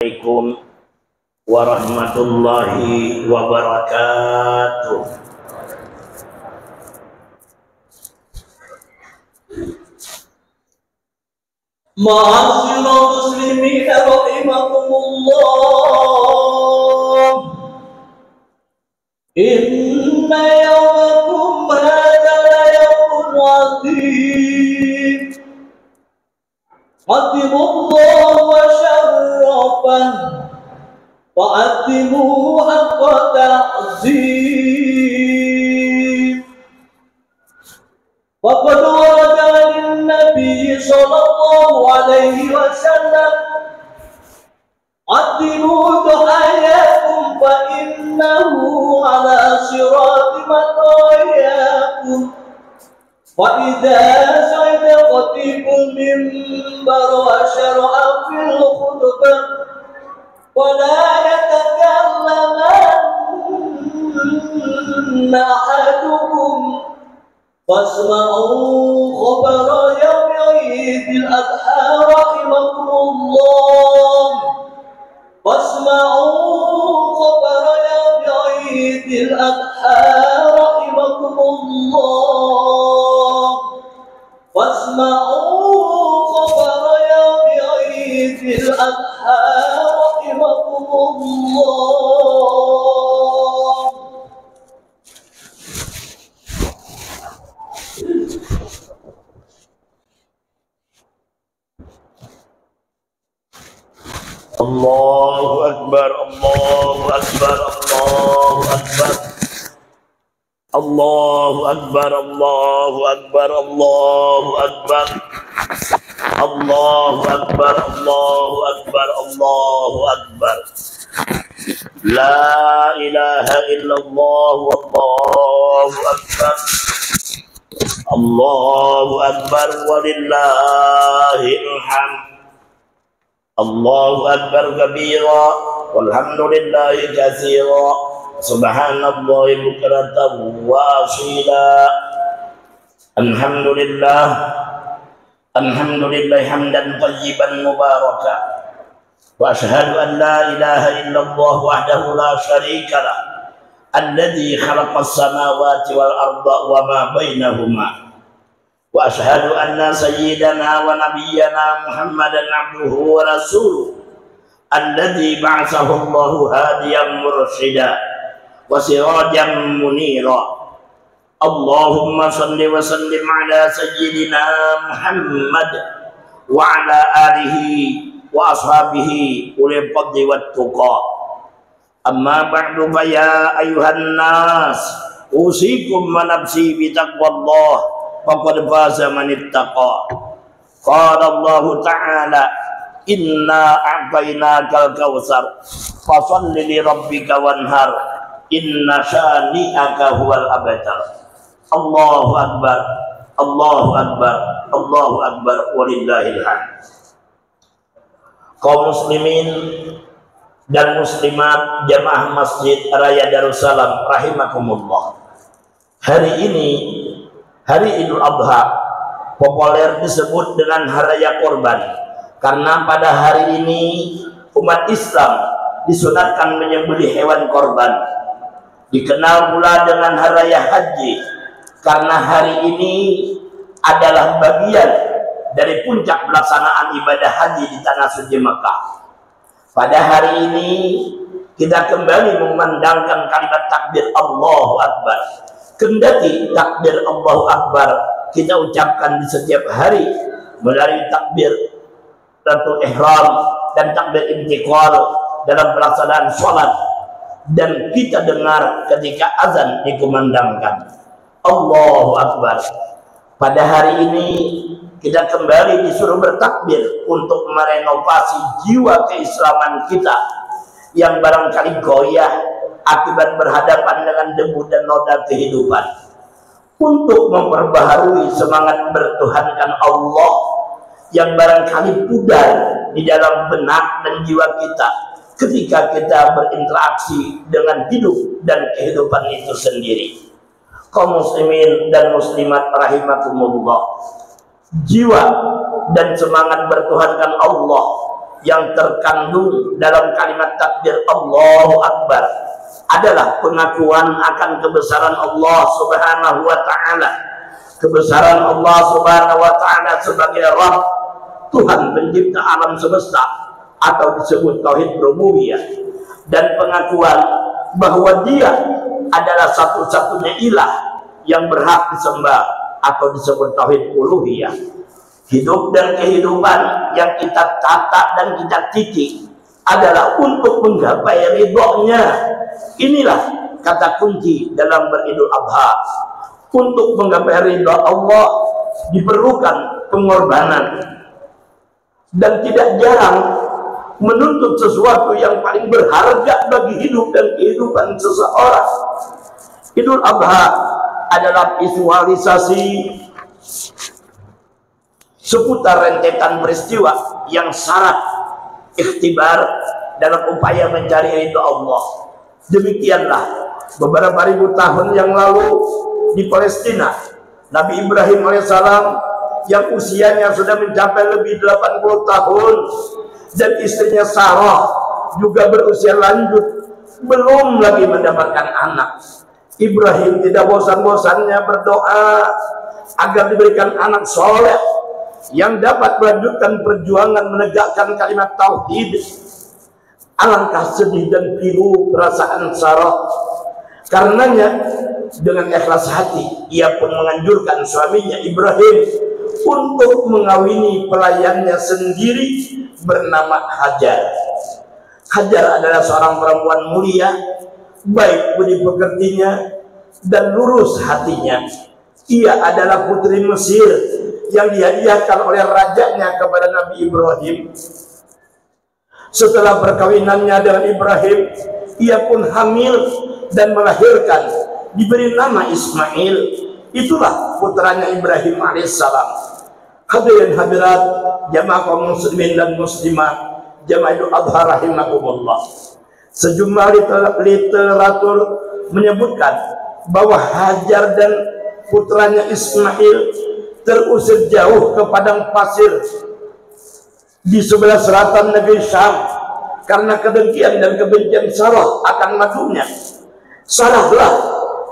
Assalamualaikum warahmatullahi wabarakatuh. Ma'asyiral muslimin rahimakumullah. Inna yawmakum hadha la yawmun 'azim. Qadimullah wa syarrafan wa'atimu haqqa ta'zim. Waqad warada lin-nabi sallallahu alaihi wasallam qaddimu du'ayakum fa innahu ala sirati matayakum. Wa idza sa'ida qatibul mimbar wa syara'a fil khutbah wa la yatakallamanna ahadukum fasma'u khabara yawmil adha rahimakumullah. Fasma'u khabara yawmil adha rahimakumullah. Fasma'u khabara yawmil adha rahimakumullah. Allahu Akbar, Allahu Akbar, Allahu Akbar. Allahu Akbar, Allahu Akbar, Allahu Akbar. Allahu Akbar, Allahu Akbar, Allahu Akbar. La ilaha illallah, Allahu Akbar. Allahu Akbar walillahil hamd. Allahu Akbar kabira walhamdulillahi katsira subhanallahi bukratan wa asila. Alhamdulillah hamdan tayyiban mubaraka wa ashhadu an la ilaha illallah wahdahu la syarika lah alladzi khalaqas samawati wal arda wa ma bainahuma. Wa ashhadu anna sayyidana wa nabiyyana Muhammadan abduhu wa rasuluh alladzi ba'athahu Allahu hadiyan mursyida wa sirajan munira. Allahumma shalli wa sallim ala sayyidina Muhammad wa ala alihi wa ashabihi ulil fadli wat tuqa. Amma ba'du fa ya ayuhan nas usikum wa nafsi bi taqwallah faqad faza man ittaqa. Qala Allah ta'ala inna a'tainakal kautsar fasholli li rabbika wanhar inna syani'aka huwal abtar. Allahu Akbar, Allahu Akbar, Allahu Akbar walillahil hamd. Kaum muslimin dan muslimat jamaah Masjid Raya Darussalam rahimakumullah. Hari ini Hari Idul Adha populer disebut dengan hari raya korban karena pada hari ini umat Islam disunatkan menyembelih hewan korban. Dikenal pula dengan hari raya haji karena hari ini adalah bagian dari puncak pelaksanaan ibadah haji di tanah suci Mekah. Pada hari ini kita kembali memandangkan kalimat takbir Allahu Akbar. Kendati takbir Allahu Akbar kita ucapkan di setiap hari melalui takbir takbiratul ihram dan takbir intiqal dalam pelaksanaan sholat, dan kita dengar ketika azan dikumandangkan Allahu Akbar. Pada hari ini kita kembali disuruh bertakbir untuk merenovasi jiwa keislaman kita yang barangkali goyah akibat berhadapan dengan debu dan noda kehidupan, untuk memperbaharui semangat bertuhankan Allah yang barangkali pudar di dalam benak dan jiwa kita ketika kita berinteraksi dengan hidup dan kehidupan itu sendiri. Kaum muslimin dan muslimat rahimakumullah, jiwa dan semangat bertuhankan Allah yang terkandung dalam kalimat takbir Allahu Akbar adalah pengakuan akan kebesaran Allah Subhanahu wa taala. Kebesaran Allah Subhanahu wa taala sebagai Rabb, Tuhan pencipta alam semesta, atau disebut tauhid rububiyah, dan pengakuan bahwa Dia adalah satu-satunya ilah yang berhak disembah, atau disebut tauhid uluhiyah. Hidup dan kehidupan yang kita tata dan kita titik adalah untuk menggapai ridhonya. Inilah kata kunci dalam beridul adha. Untuk menggapai ridha Allah diperlukan pengorbanan, dan tidak jarang menuntut sesuatu yang paling berharga bagi hidup dan kehidupan seseorang. Idul Adha adalah visualisasi seputar rentetan peristiwa yang syarat ikhtibar dalam upaya mencari ridha Allah. Demikianlah beberapa ribu tahun yang lalu di Palestina, Nabi Ibrahim alaihissalam yang usianya sudah mencapai lebih 80 tahun dan istrinya Sarah juga berusia lanjut, belum lagi mendapatkan anak. Ibrahim tidak bosan-bosannya berdoa agar diberikan anak soleh yang dapat melanjutkan perjuangan menegakkan kalimat tauhid. Alangkah sedih dan pilu perasaan Sarah. Karenanya dengan ikhlas hati ia pun menganjurkan suaminya Ibrahim untuk mengawini pelayannya sendiri bernama Hajar. Hajar adalah seorang perempuan mulia, baik budi pekertinya dan lurus hatinya. Ia adalah putri Mesir yang dihadiahkan oleh rajanya kepada Nabi Ibrahim. Setelah perkawinannya dengan Ibrahim, ia pun hamil dan melahirkan, diberi nama Ismail. Itulah putranya Ibrahim alaihissalam. Hadirin hadirat jamaah kaum muslimin dan muslimat, jamaah Idul Adha rahimakumullah. Sejumlah literatur menyebutkan bahwa Hajar dan putranya Ismail terusir jauh ke padang pasir di sebelah selatan negeri Syam karena kedengkian dan kebencian Sarah akan madunya. Sarahlah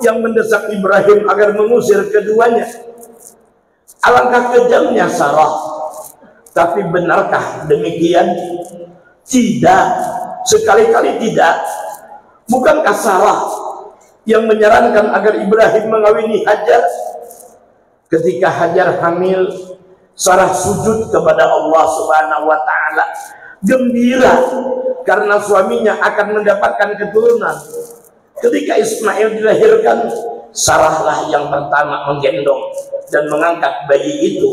yang mendesak Ibrahim agar mengusir keduanya. Alangkah kejamnya Sarah. Tapi benarkah demikian? Tidak, sekali-kali tidak. Bukankah Sarah yang menyarankan agar Ibrahim mengawini Hajar? Ketika Hajar hamil, Sarah sujud kepada Allah Subhanahu wa taala, gembira karena suaminya akan mendapatkan keturunan. Ketika Ismail dilahirkan, Sarahlah yang pertama menggendong dan mengangkat bayi itu,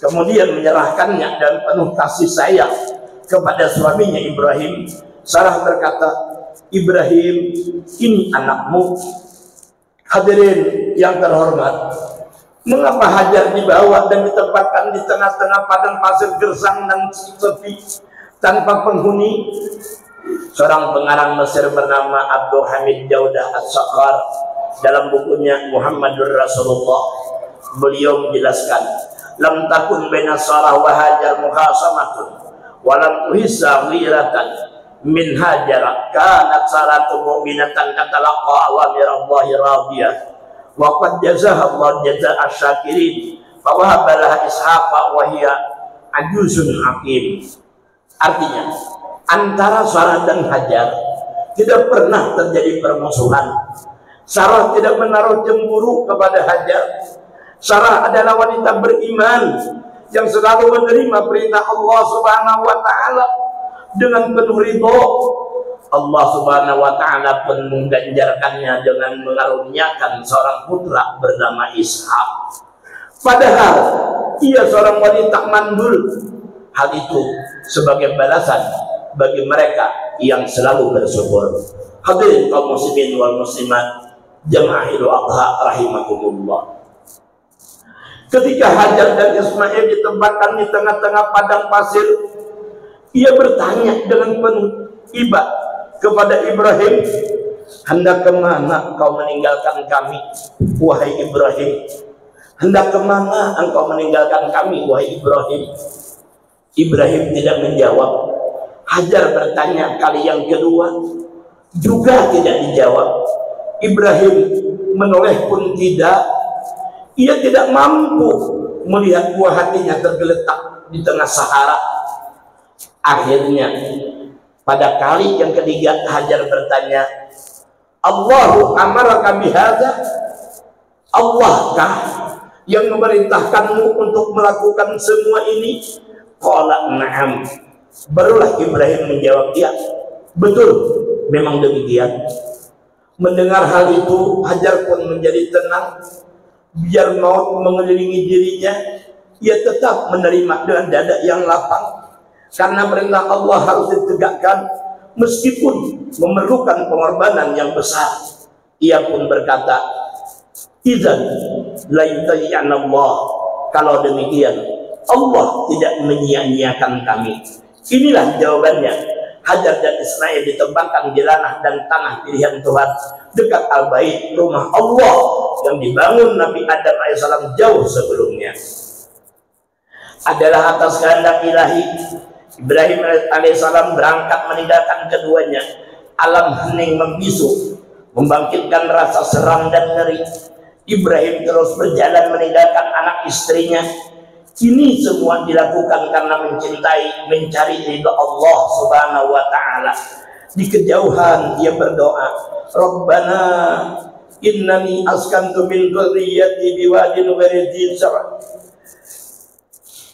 kemudian menyerahkannya dan penuh kasih sayang kepada suaminya Ibrahim. Sarah berkata, "Ibrahim, ini anakmu." Hadirin yang terhormat, mengapa Hajar dibawa dan ditempatkan di tengah-tengah padang pasir gersang dan sepi tanpa penghuni? Seorang pengarang Mesir bernama Abdul Hamid Daudah As-Saqqar dalam bukunya Muhammadur Rasulullah, beliau menjelaskan, lam takun baina Sarah wa Hajar muhasamatun wa lam tuhissa ghiratan min Hajar, kanat Saratu mu'minatan katalaqa awamir Allah radiyah wa qad jazaha Allah jazaa asyakirin fa wahaba laha Ishaqa wa hiya ajuzun aqim. Artinya, antara Sarah dan Hajar tidak pernah terjadi permusuhan. Sarah tidak menaruh cemburu kepada Hajar. Sarah adalah wanita beriman yang selalu menerima perintah Allah Subhanahu wa taala dengan penuh ridho. Allah Subhanahu wa taala pun mengganjarkannya dengan mengaruniakan seorang putra bernama Ishak. Padahal ia seorang wanita mandul. Hal itu sebagai balasan bagi mereka yang selalu bersyukur. Hadirin kaum muslimin wal muslimat, jamaah Idul Adha rahimakumullah. Ketika Hajar dan Ismail ditempatkan di tengah-tengah padang pasir, ia bertanya dengan penuh iba kepada Ibrahim, "Hendak kemana kau meninggalkan kami, wahai Ibrahim? Hendak kemana engkau meninggalkan kami, wahai Ibrahim?" Ibrahim tidak menjawab. Hajar bertanya kali yang kedua, juga tidak dijawab. Ibrahim menoleh pun tidak. Ia tidak mampu melihat buah hatinya tergeletak di tengah Sahara. Akhirnya pada kali yang ketiga Hajar bertanya, Allahu amaraka bihadza? Allahkah yang memerintahkanmu untuk melakukan semua ini? Qala na'am. Barulah Ibrahim menjawab, ya, betul, memang demikian. Mendengar hal itu, Hajar pun menjadi tenang. Biar maut mengelilingi dirinya, ia tetap menerima dengan dada yang lapang. Karena perintah Allah harus ditegakkan meskipun memerlukan pengorbanan yang besar. Ia pun berkata, idzan la yudayyi'anallah. Kalau demikian, Allah tidak menyia-nyiakan kami. Inilah jawabannya. Hajar dan Ismail ditempatkan di tanah dan tanah pilihan Tuhan dekat Al-Bait, rumah Allah yang dibangun Nabi Adam AS jauh sebelumnya. Adalah atas kehendak ilahi, Ibrahim alaihissalam berangkat meninggalkan keduanya. Alam hening membisu, membangkitkan rasa seram dan ngeri. Ibrahim terus berjalan meninggalkan anak istrinya. Ini semua dilakukan karena mencintai, mencari ridha Allah Subhanahu wa taala. Di kejauhan ia berdoa, Rabbana innani askantu min dzurriyyati biwadin ghairi dzi zar'in.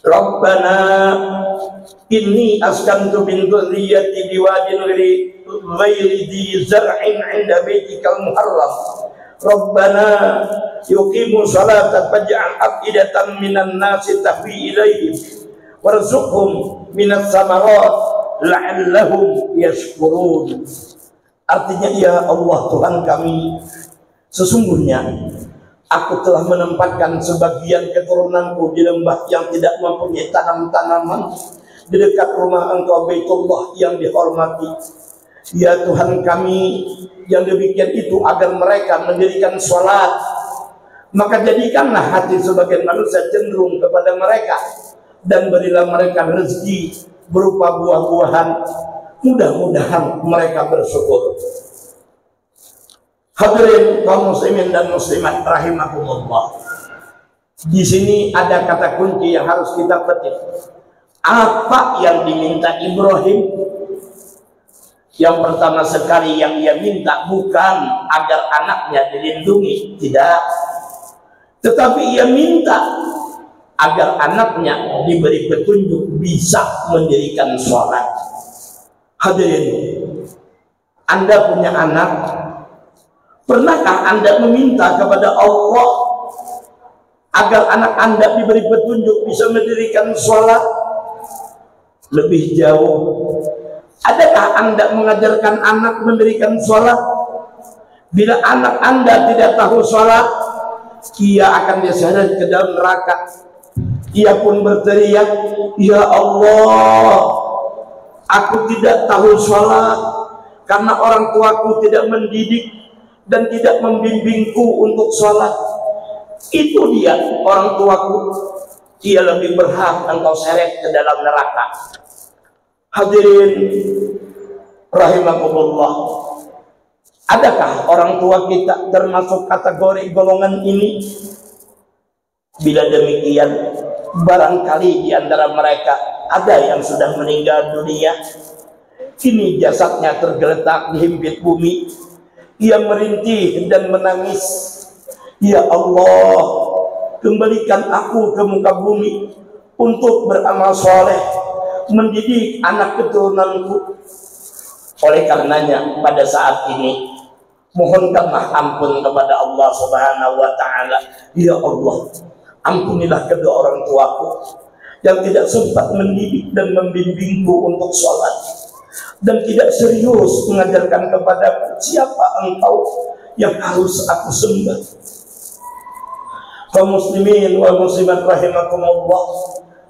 Rabbana inni askantu min dzurriyyati biwadin ghairi dzi zar'in 'inda baitikal muharram. Rabbana yuqimu salata faj'al afidatan minan nasi tahwi ilaihim warzuqhum minas samarat la'allahum yashkurun. Artinya, ya Allah Tuhan kami, sesungguhnya aku telah menempatkan sebagian keturunanku di lembah yang tidak mempunyai tanam-tanaman di dekat rumah Engkau Baitullah yang dihormati. Ya Tuhan kami, yang demikian itu agar mereka mendirikan sholat, maka jadikanlah hati sebagian manusia cenderung kepada mereka, dan berilah mereka rezeki berupa buah-buahan. Mudah-mudahan mereka bersyukur. Hadirin kaum muslimin dan muslimat rahimakumullah. Di sini ada kata kunci yang harus kita petik. Apa yang diminta Ibrahim? Yang pertama sekali yang ia minta bukan agar anaknya dilindungi, tidak, tetapi ia minta agar anaknya diberi petunjuk bisa mendirikan sholat. Hadirin, Anda punya anak, pernahkah Anda meminta kepada Allah agar anak Anda diberi petunjuk bisa mendirikan sholat? Lebih jauh, adakah Anda mengajarkan anak mendirikan sholat? Bila anak Anda tidak tahu sholat, ia akan diseret ke dalam neraka. Ia pun berteriak, ya Allah, aku tidak tahu sholat karena orang tuaku tidak mendidik dan tidak membimbingku untuk sholat. Itu dia orang tuaku, ia lebih berhak engkau seret ke dalam neraka. Hadirin rahimakumullah, adakah orang tua kita termasuk kategori golongan ini? Bila demikian, barangkali di antara mereka ada yang sudah meninggal dunia. Kini jasadnya tergeletak di himpit bumi. Ia merintih dan menangis, ya Allah, kembalikan aku ke muka bumi untuk beramal soleh, mendidik anak keturunanku. Oleh karenanya pada saat ini mohonkanlah ampun kepada Allah Subhanahu wa taala. Ya Allah, ampunilah kedua orang tuaku yang tidak sempat mendidik dan membimbingku untuk sholat, dan tidak serius mengajarkan kepadaku siapa engkau yang harus aku sembah. Kaum muslimin wal muslimat rahimakumullah,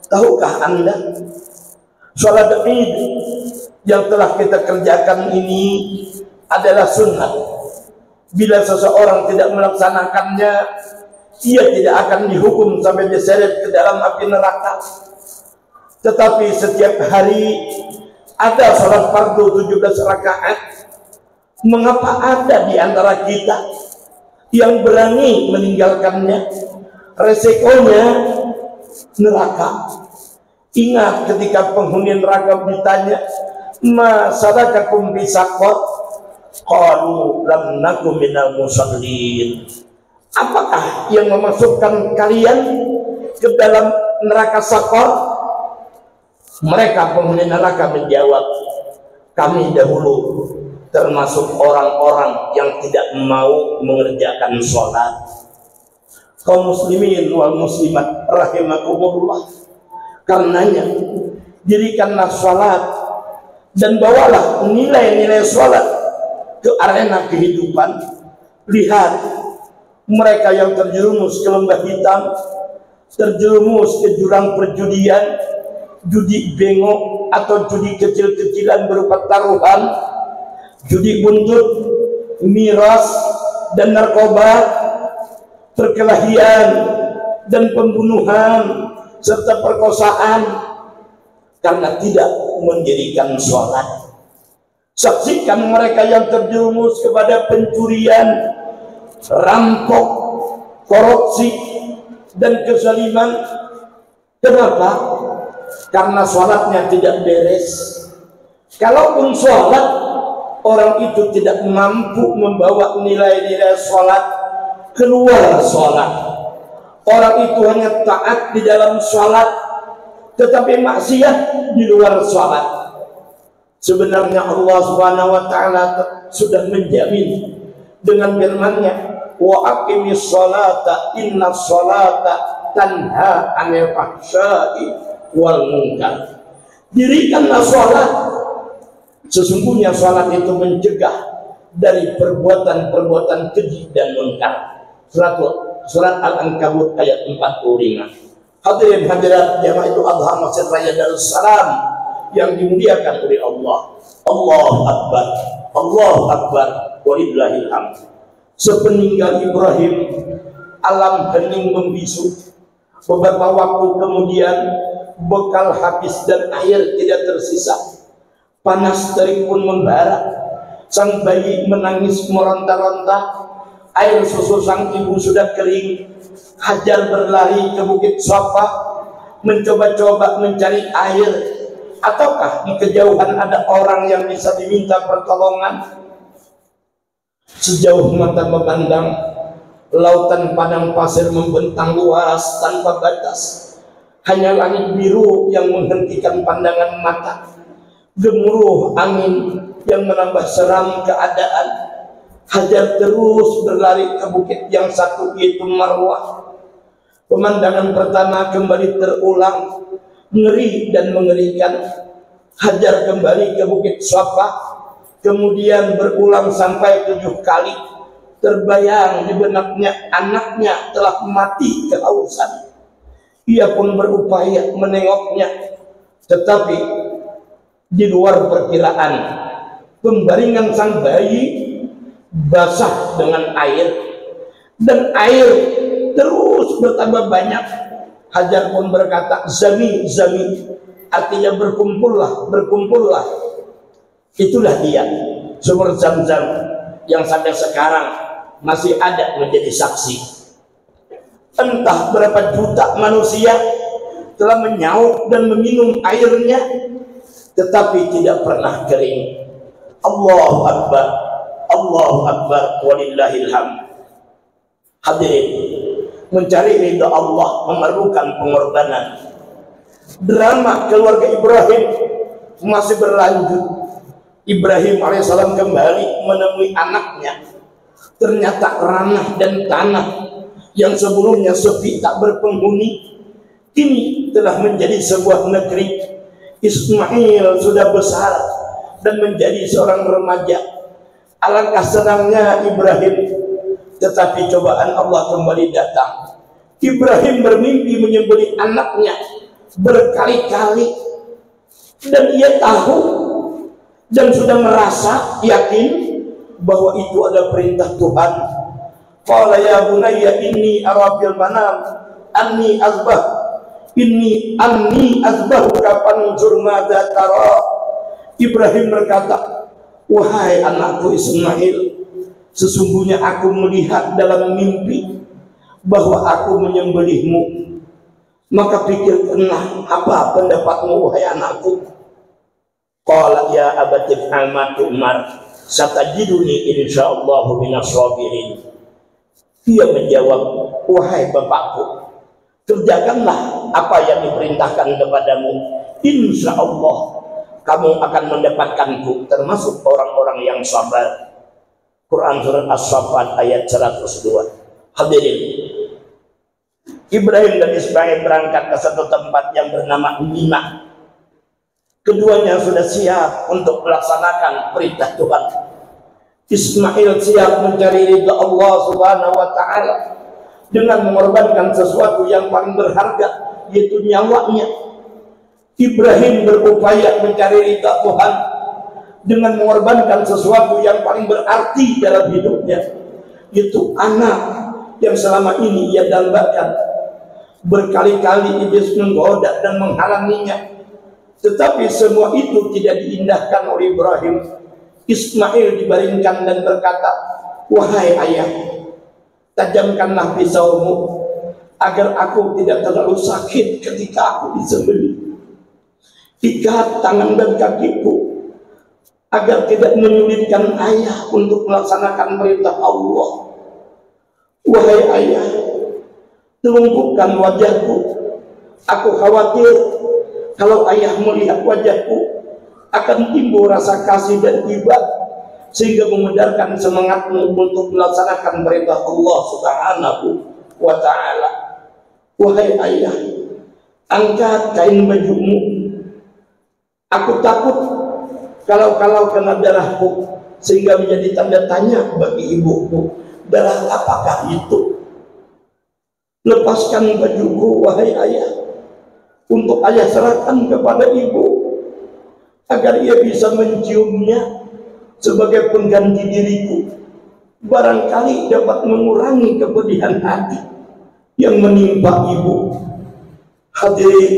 tahukah Anda, sholat Id yang telah kita kerjakan ini adalah sunnah. Bila seseorang tidak melaksanakannya, ia tidak akan dihukum sampai diseret ke dalam api neraka. Tetapi setiap hari Ada salat fardu 17 rakaat. Mengapa ada di antara kita yang berani meninggalkannya? Resikonya neraka. Ingat ketika penghuni neraka ditanya, ma salakakum fi saqar? Qalu lam nakum minal musallin. Apakah yang memasukkan kalian ke dalam neraka Saqar? Mereka penghuni neraka menjawab, kami dahulu termasuk orang-orang yang tidak mau mengerjakan sholat. Kaum muslimin wal muslimat rahimakumullah, karenanya dirikanlah sholat dan bawalah nilai-nilai sholat ke arena kehidupan. Lihat mereka yang terjerumus ke lembah hitam, terjerumus ke jurang perjudian, judi bengok atau judi kecil-kecilan berupa taruhan, judi buntut, miras dan narkoba, perkelahian dan pembunuhan serta perkosaan karena tidak mendirikan sholat. Saksikan mereka yang terjerumus kepada pencurian, rampok, korupsi dan kezaliman. Kenapa? Karena sholatnya tidak beres. Kalaupun sholat, orang itu tidak mampu membawa nilai-nilai sholat keluar sholat. Orang itu hanya taat di dalam sholat, tetapi maksiat di luar sholat. Sebenarnya Allah Subhanahu wa Ta'ala sudah menjamin dengan firman-Nya, wa aqimis sholata inna sholata tanha 'anil fahsya'i wal munkar. Dirikanlah sholat, sesungguhnya sholat itu mencegah dari perbuatan-perbuatan keji dan munkar. Surat Al-Ankabut ayat 45. Hadirin hadirat jamaah itu Adha Masjid Raya Darussalam yang dimuliakan oleh Allah. Allahu Akbar, Allahu Akbar, walillahil hamd. Sepeninggal Ibrahim, alam hening membisu. Beberapa waktu kemudian bekal habis dan air tidak tersisa. Panas terik pun membara. Sang bayi menangis meronta-ronta. Air susu sang ibu sudah kering. Hajar berlari ke bukit Safa, mencoba-coba mencari air. Ataukah di kejauhan ada orang yang bisa diminta pertolongan? Sejauh mata memandang, lautan padang pasir membentang luas tanpa batas. Hanya langit biru yang menghentikan pandangan mata. Gemuruh angin yang menambah seram keadaan. Hajar terus berlari ke bukit yang satu, yaitu Marwah. Pemandangan pertama kembali terulang, ngeri dan mengerikan. Hajar kembali ke bukit Safa, kemudian berulang sampai 7 kali. Terbayang di benaknya anaknya telah mati kehausan. Ia pun berupaya menengoknya, tetapi di luar perkiraan. Pembaringan sang bayi basah dengan air, dan air terus bertambah banyak. Hajar pun berkata, Zami, Zami, artinya berkumpullah, berkumpullah. Itulah dia, sumur Zam-Zam yang sampai sekarang masih ada menjadi saksi. Entah berapa juta manusia telah menyaut dan meminum airnya, tetapi tidak pernah kering. Allahu Akbar, Allahu Akbar, walillahil hamd. Hadirin, mencari ridha Allah memerlukan pengorbanan. Drama keluarga Ibrahim masih berlanjut. Ibrahim alaihissalam kembali menemui anaknya. Ternyata ranah dan tanah yang sebelumnya sepi tak berpenghuni kini telah menjadi sebuah negeri. Ismail sudah besar dan menjadi seorang remaja. Alangkah senangnya Ibrahim, tetapi cobaan Allah kembali datang. Ibrahim bermimpi menyembelih anaknya berkali-kali, dan ia tahu dan sudah merasa yakin bahwa itu ada perintah Tuhan. Qala ya bunayya inni ara fil manam anni azbahuka fanzur madza tara. Ibrahim berkata, wahai anakku Ismail, sesungguhnya aku melihat dalam mimpi bahwa aku menyembelihmu. Maka pikirkanlah apa pendapatmu wahai anakku. Qala ya abati fa'al tu'mar satajiduni insyaallahu minas sabirin. Dia menjawab, wahai bapakku, kerjakanlah apa yang diperintahkan kepadamu. Insya Allah kamu akan mendapatkanku termasuk orang-orang yang sabar. Quran surat As-Saffat ayat 102. Hadirin, Ibrahim dan Ismail berangkat ke satu tempat yang bernama Mina. Keduanya sudah siap untuk melaksanakan perintah Tuhan. Ismail siap mencari ridha Allah Subhanahu wa Ta'ala dengan mengorbankan sesuatu yang paling berharga, yaitu nyawanya. Ibrahim berupaya mencari ridha Tuhan dengan mengorbankan sesuatu yang paling berarti dalam hidupnya, yaitu anak yang selama ini ia dambakan. Berkali-kali iblis menggoda dan menghalanginya, tetapi semua itu tidak diindahkan oleh Ibrahim. Ismail dibaringkan dan berkata, wahai ayah, tajamkanlah pisaumu agar aku tidak terlalu sakit ketika aku disembelih. Ikat tangan dan kakiku agar tidak menyulitkan ayah untuk melaksanakan perintah Allah. Wahai ayah, telungkupkan wajahku. Aku khawatir kalau ayah melihat wajahku akan timbul rasa kasih dan iba, sehingga memudarkan semangatmu untuk melaksanakan perintah Allah Subhanahu wa Ta'ala. Wahai ayah, angkat kain bajumu. Aku takut kalau kena darahku sehingga menjadi tanda tanya bagi ibuku. Darah apakah itu? Lepaskan bajuku wahai ayah, untuk ayah serahkan kepada ibu agar ia bisa menciumnya sebagai pengganti diriku. Barangkali dapat mengurangi kepedihan hati yang menimpa ibu. Hadirin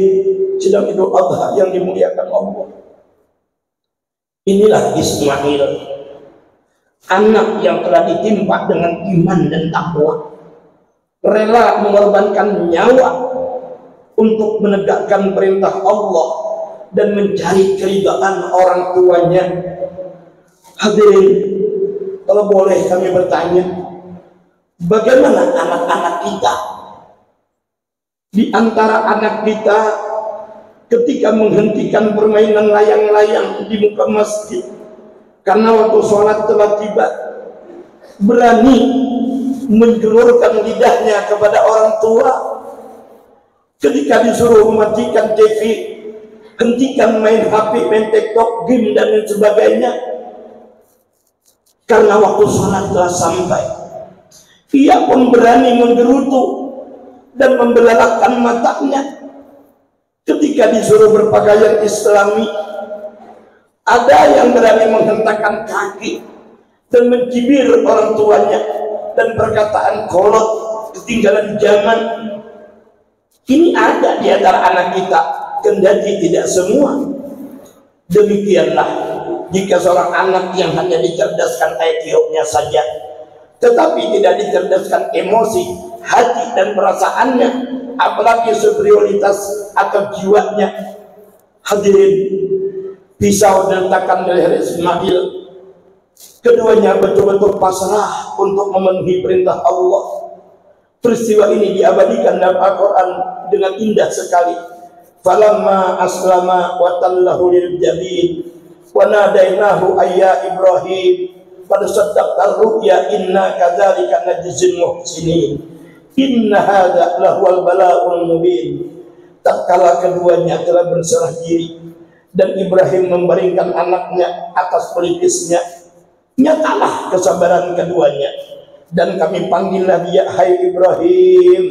sidang Idul Adha yang dimuliakan Allah, inilah Ismail, anak yang telah ditimpa dengan iman dan takwa, rela mengorbankan nyawa untuk menegakkan perintah Allah dan mencari keridhaan orang tuanya. Hadirin, kalau boleh kami bertanya, bagaimana anak-anak kita? Di antara anak kita ketika menghentikan permainan layang-layang di muka masjid karena waktu sholat telah tiba, berani menjulurkan lidahnya kepada orang tua ketika disuruh mematikan TV, hentikan main HP, main TikTok, game dan lain sebagainya, karena waktu sholat telah sampai. Ia pun berani menggerutu dan membelalakkan matanya ketika disuruh berpakaian Islami. Ada yang berani menghentakkan kaki dan mencibir orang tuanya dan perkataan kolot ketinggalan zaman. Ini ada di antara anak kita, kendati tidak semua. Demikianlah jika seorang anak yang hanya dicerdaskan IQ-nya saja, tetapi tidak dicerdaskan emosi, hati dan perasaannya, apalagi superioritas atau jiwanya. Hadirin, pisau diletakkan di leher Ismail. Keduanya betul-betul pasrah untuk memenuhi perintah Allah. Peristiwa ini diabadikan dalam Al-Quran dengan indah sekali. Falamma aslama wa tallahu lil jabin wa nadainahu ayya Ibrahim qad saddaqta ru'ya inna kadzalika najzil muhsinin inna hadza lahuwal bala'ul mubin. Tatkala keduanya telah berserah diri dan Ibrahim membaringkan anaknya atas pelipisnya, nyatalah kesabaran keduanya, dan kami panggillah dia, hai Ibrahim,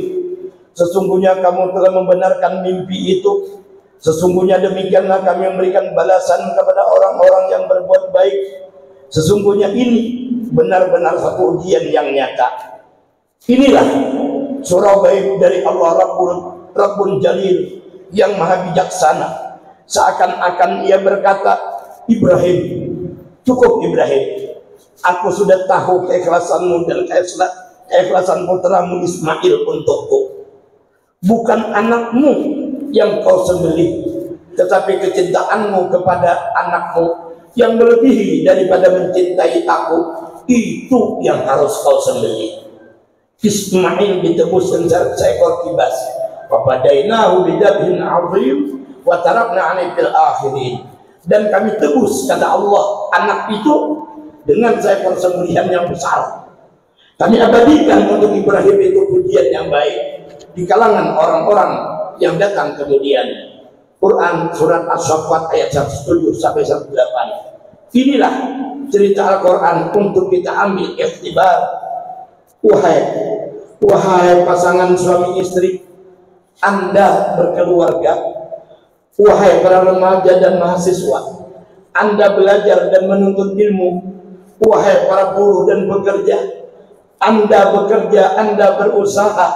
sesungguhnya kamu telah membenarkan mimpi itu. Sesungguhnya demikianlah kami memberikan balasan kepada orang-orang yang berbuat baik. Sesungguhnya ini benar-benar satu ujian yang nyata. Inilah surah baik dari Allah Rabbun Jalil yang maha bijaksana. Seakan-akan ia berkata, Ibrahim, cukup Ibrahim, aku sudah tahu keikhlasanmu dan keikhlasan putramu Ismail untukku. Bukan anakmu yang kau sembelih, tetapi kecintaanmu kepada anakmu yang melebihi daripada mencintai aku, itu yang harus kau sembelih. Ismail ditebus dengan seekor kibas. Wafadainahu bidabhin azim wa tarakna 'alaihi fil akhirin. Dan kami tebus, kata Allah, anak itu dengan seekor sembelihan yang besar. Kami abadikan untuk Ibrahim itu pujian yang baik di kalangan orang-orang yang datang kemudian. Quran surat As-Saffat ayat 107 sampai 108. Inilah cerita Al-Quran untuk kita ambil ikhtibar. Wahai pasangan suami istri, Anda berkeluarga, wahai para remaja dan mahasiswa, Anda belajar dan menuntut ilmu, wahai para buruh dan pekerja, Anda bekerja, Anda berusaha,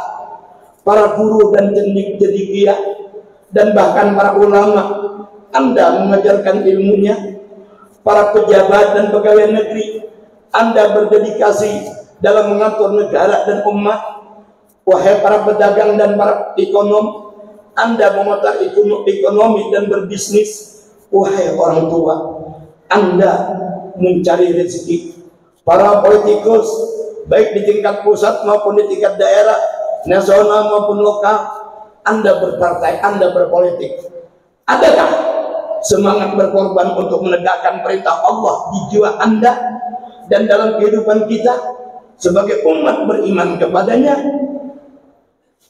para guru dan cendekia, dan bahkan para ulama, Anda mengajarkan ilmunya, para pejabat dan pegawai negeri, Anda berdedikasi dalam mengatur negara dan umat, wahai para pedagang dan para ekonom, Anda memutar ekonomi dan berbisnis, wahai orang tua, Anda mencari rezeki, para politikus, baik di tingkat pusat maupun di tingkat daerah, nasional maupun lokal, Anda berpartai, Anda berpolitik. Adakah semangat berkorban untuk menegakkan perintah Allah di jiwa Anda dan dalam kehidupan kita sebagai umat beriman kepadanya?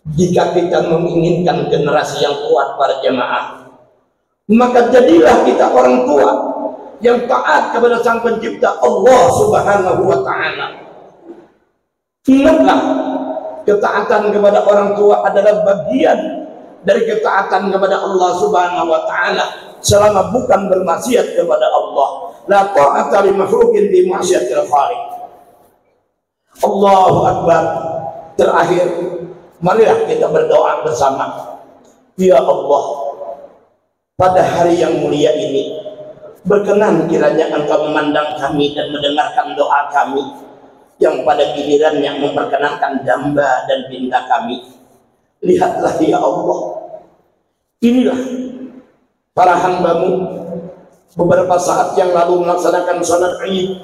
Jika kita menginginkan generasi yang kuat para jemaah, maka jadilah kita orang tua yang taat kepada Sang Pencipta Allah Subhanahu wa Ta'ala. Ingatlah, ketaatan kepada orang tua adalah bagian dari ketaatan kepada Allah Subhanahu wa Ta'ala selama bukan bermaksiat kepada Allah. La ta'ata li makhluqin fi ma'siyatil khaliq. Allahu Akbar. Terakhir, marilah kita berdoa bersama. Ya Allah, pada hari yang mulia ini, berkenan kiranya Engkau memandang kami dan mendengarkan doa kami yang pada gilirannya memperkenankan damba dan pinta kami. Lihatlah ya Allah, inilah para hamba-Mu beberapa saat yang lalu melaksanakan salat Id,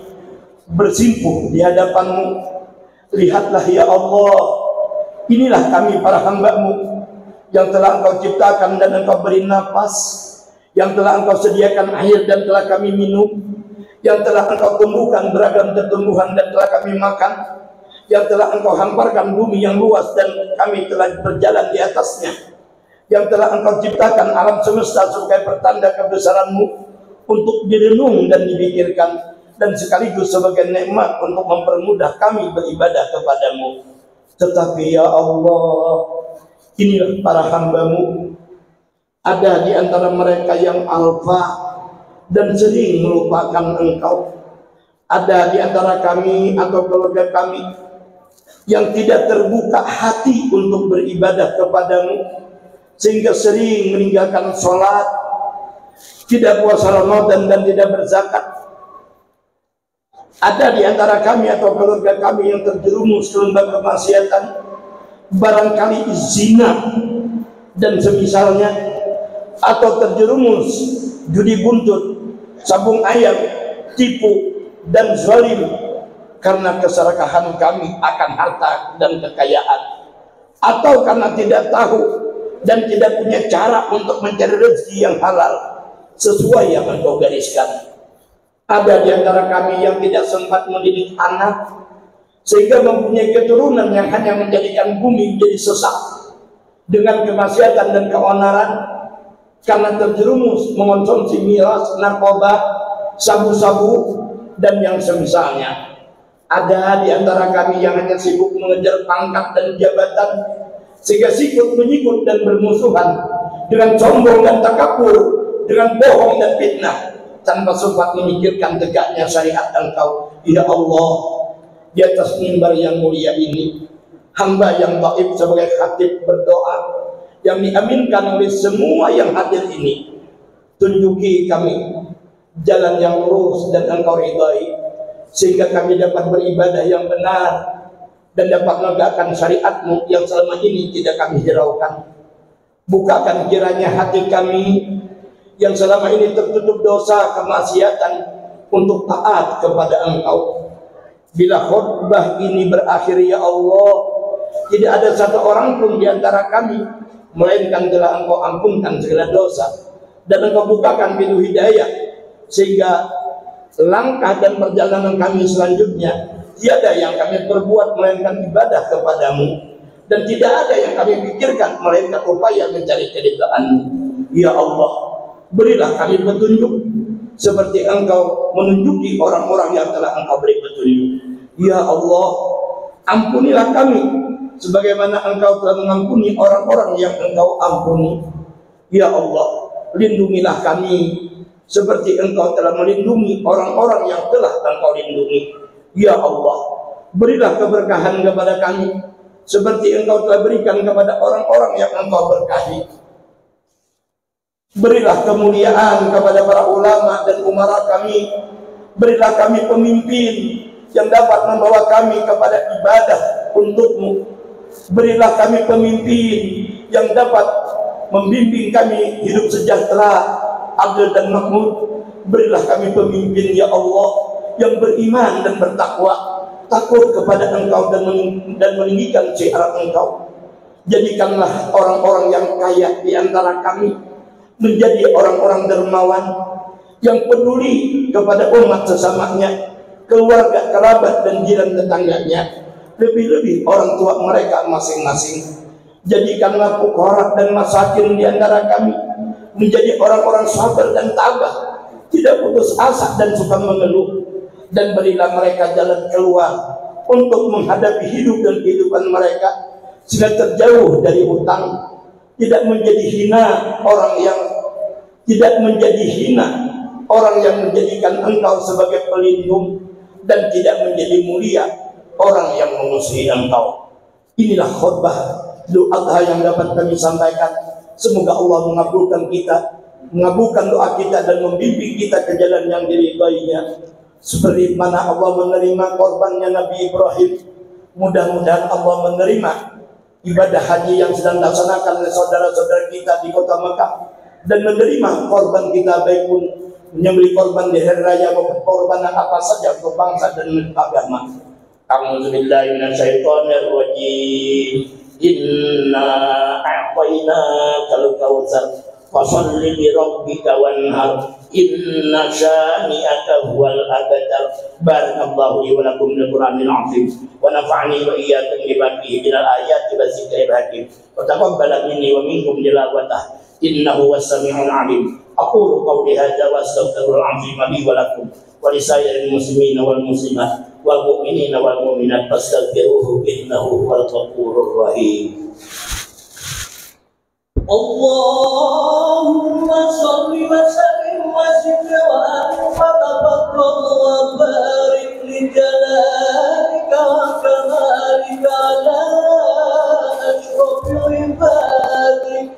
bersimpuh di hadapan-Mu. Lihatlah ya Allah, inilah kami para hamba-Mu yang telah Engkau ciptakan dan Engkau beri nafas, yang telah Engkau sediakan air dan telah kami minum, yang telah Engkau tumbuhkan beragam tumbuhan dan telah kami makan, yang telah Engkau hamparkan bumi yang luas dan kami telah berjalan di atasnya, yang telah Engkau ciptakan alam semesta sebagai pertanda kebesaran-Mu untuk direnung dan dipikirkan, dan sekaligus sebagai nikmat untuk mempermudah kami beribadah kepada-Mu. Tetapi ya Allah, inilah para hamba-Mu, ada di antara mereka yang alfa dan sering melupakan Engkau. Ada di antara kami atau keluarga kami yang tidak terbuka hati untuk beribadah kepada-Mu, sehingga sering meninggalkan sholat, tidak puasa Ramadan dan tidak berzakat. Ada di antara kami atau keluarga kami yang terjerumus ke lembah kemaksiatan, barangkali zina dan semisalnya, atau terjerumus judi buntut, sabung ayam, tipu dan zalim karena keserakahan kami akan harta dan kekayaan, atau karena tidak tahu dan tidak punya cara untuk mencari rezeki yang halal sesuai yang Engkau gariskan. Ada di antara kami yang tidak sempat mendidik anak sehingga mempunyai keturunan yang hanya menjadikan bumi menjadi sesak dengan kemaksiatan dan keonaran karena terjerumus mengonsumsi miras, narkoba, sabu-sabu dan yang semisalnya. Ada di antara kami yang hanya sibuk mengejar pangkat dan jabatan sehingga sikut menyikut dan bermusuhan dengan sombong dan takabur, dengan bohong dan fitnah, tanpa sempat memikirkan tegaknya syariat Engkau. Ya Allah, di atas mimbar yang mulia ini, hamba yang taib sebagai khatib berdoa yang diaminkan oleh semua yang hadir ini, tunjuki kami jalan yang lurus dan Engkau ridhai, sehingga kami dapat beribadah yang benar dan dapat menegakkan syariat-Mu yang selama ini tidak kami hiraukan. Bukakan kiranya hati kami yang selama ini tertutup dosa kemaksiatan untuk taat kepada Engkau. Bila khutbah ini berakhir ya Allah, tidak ada satu orang pun di antara kami melainkan telah Engkau ampunkan segala dosa dan Engkau bukakan pintu hidayah, sehingga langkah dan perjalanan kami selanjutnya tiada yang kami perbuat melainkan ibadah kepadamu, dan tidak ada yang kami pikirkan melainkan upaya mencari keridhaan-Mu. Ya Allah, berilah kami petunjuk seperti Engkau menunjuki orang-orang yang telah Engkau beri petunjuk. Ya Allah, ampunilah kami sebagaimana Engkau telah mengampuni orang-orang yang Engkau ampuni. Ya Allah, lindungilah kami seperti Engkau telah melindungi orang-orang yang telah Engkau lindungi. Ya Allah, berilah keberkahan kepada kami seperti Engkau telah berikan kepada orang-orang yang Engkau berkahi. Berilah kemuliaan kepada para ulama dan umara kami. Berilah kami pemimpin yang dapat membawa kami kepada ibadah untuk-Mu. Berilah kami pemimpin yang dapat membimbing kami hidup sejahtera, adil dan makmur. Berilah kami pemimpin ya Allah yang beriman dan bertakwa, takut kepada Engkau dan meninggikan syiar Engkau. Jadikanlah orang-orang yang kaya di antara kami menjadi orang-orang dermawan yang peduli kepada umat sesamanya, keluarga, kerabat dan jiran tetangganya, lebih-lebih orang tua mereka masing-masing. Jadikanlah fuqara dan masakin di antara kami menjadi orang-orang sabar dan tabah, tidak putus asa dan suka mengeluh, dan berilah mereka jalan keluar untuk menghadapi hidup dan kehidupan mereka sehingga terjauh dari hutang, tidak menjadi hina orang yang menjadikan Engkau sebagai pelindung, dan tidak menjadi mulia orang yang memusuhi Engkau. Inilah khutbah doa yang dapat kami sampaikan. Semoga Allah mengabulkan doa kita dan membimbing kita ke jalan yang diridainya, seperti mana Allah menerima korbannya Nabi Ibrahim. Mudah-mudahan Allah menerima ibadah haji yang sedang dilaksanakan oleh saudara-saudara kita di kota Mekah, dan menerima korban kita, baik pun menyembelih korban di hari raya maupun korban apa saja untuk bangsa dan agama. A'udzubillahi minasyaitonir rajim. Inna a'tainakal kautsar fasholli li rabbika wanhar inna syani'aka huwal abtar. Barakallahu li wa lakum bil Qur'anil azim wa nafa'ani wa iyyakum bima fihi minal ayati wa dzikril hakim wa taqabbal minni wa minkum tilawatah innahu was-sami'ul 'alim. Aqulu qawli hadza wa astaghfirul 'azim li wa lakum wa li sairil muslimina wal muslimat wal mu'minina wal mu'minat fastaghfiruhu innahu huwal ghafurur rahim. Allahumma shalli wa sallim wa zid wa anfa tabarak wa barik li jalalika wa kamalika ala ashrafil ibadik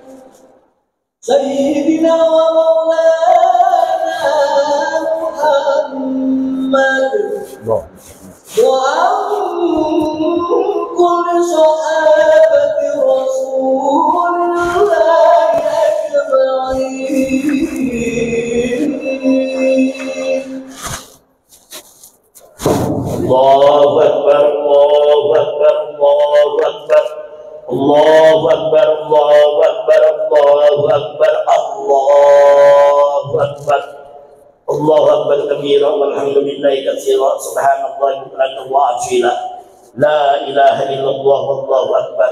sayyidina wa maulana Muhammad wa kulli sahabati Rasulillah ajma'in. Allahu Akbar, Allahu Akbar, Allahu Akbar, Allahu Akbar, Allahu Akbar, Allahu Akbar, Allahu Akbar, Allahu Akbar kabira walhamdulillahi katsira subhanallahi bukratan wa asila la ilaha illallah wallahu akbar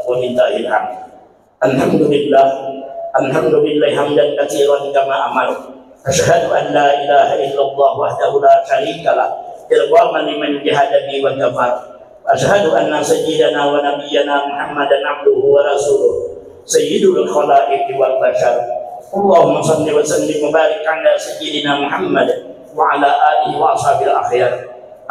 walillahil hamd. Alhamdulillah hamdan katsiran kama amar. Asyhadu an la ilaha illallah wahdahu la syarikalah irwaman liman jahada bi wa kafar. Asyhadu anna sayyidana wa nabiyyana Muhammadan abduhu wa rasuluh sayyidul khalaiqi wal bashar. Allahumma salli wa sallim wa barik ala sayyidina Muhammad wa ala alihi wa ashabil akhyar.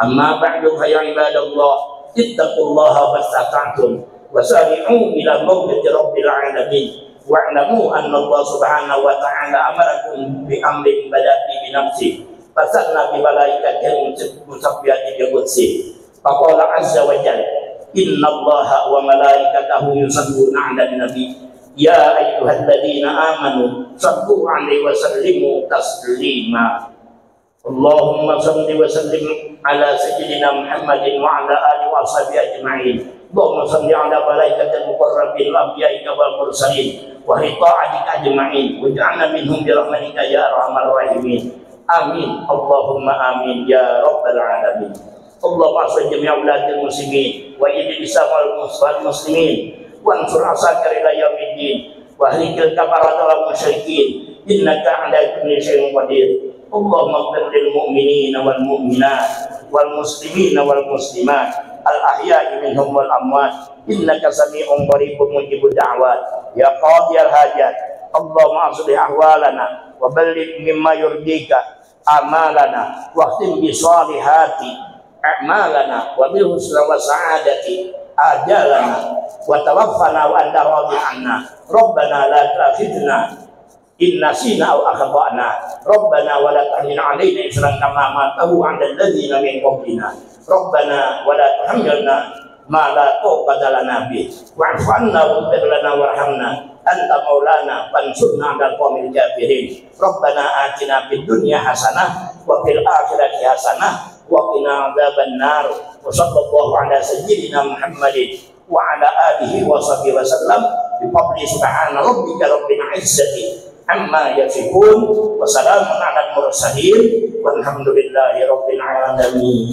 Amma ba'du fa ya ibadallah ittaqullaha wastata'tum wa sari'u ila mawlidi rabbil alamin wa'lamu anna Allah subhanahu wa ta'ala amarakum bi amrin badati bi nafsi fasanna bi malaikatihi musabbihati bi qudsi faqala azza wa jalla inna Allaha wa malaikatahu yusalluna 'alan nabi ya ayyuhalladzina amanu sallu 'alaihi wa sallimu taslima Allahumma salli wa sallim ala sayyidina Muhammadin wa ala alihi wa sahbihi ajma'in. Allahumma salli ala malaikatil muqarrabin wa anbiya'ika wal mursalin wa ta'atika ajma'in waj'alna minhum bi rahmatika ya arhamar rahimin. Amin. Allahumma amin ya rabbal alamin. Allahumma asli jami'a ulatil muslimin wa idil islam wal muslimin wa ansur asakir ila yaumiddin wa ahlikil kafarata wal musyrikin innaka ala kulli syai'in qadir. Allahumma ighfir lil mu'minina wal mu'minat wal muslimina wal muslimat al ahya'i minhum wal amwat innaka sami'un qaribun mujibud da'wat ya qadiyal hajat. Allahumma aslih ahwalana wa balligh mimma yurdika amalana wa khtim bi salihati a'malana wa bil husna wa sa'adati ajalana wa tawaffana wa anta radhi anna rabbana la tu'akhidhna in nasina aw akhtana rabbana wa la tahmil 'alaina isran kama hamaltahu 'alal ladzina min qablina rabbana wa la tuhammilna ma la taqata lana bih wa'fu 'anna waghfir lana warhamna anta maulana fansurna 'alal qawmil kafirin rabbana atina fid dunya hasanah wa fil akhirati hasanah wa qina 'adzaban nar wa sallallahu 'ala sayyidina Muhammadin wa 'ala alihi wa sahbihi wa sallam bi fadli subhana rabbika rabbil 'izzati amma yasifun wa salamun 'alal mursalin walhamdulillahi rabbil alamin.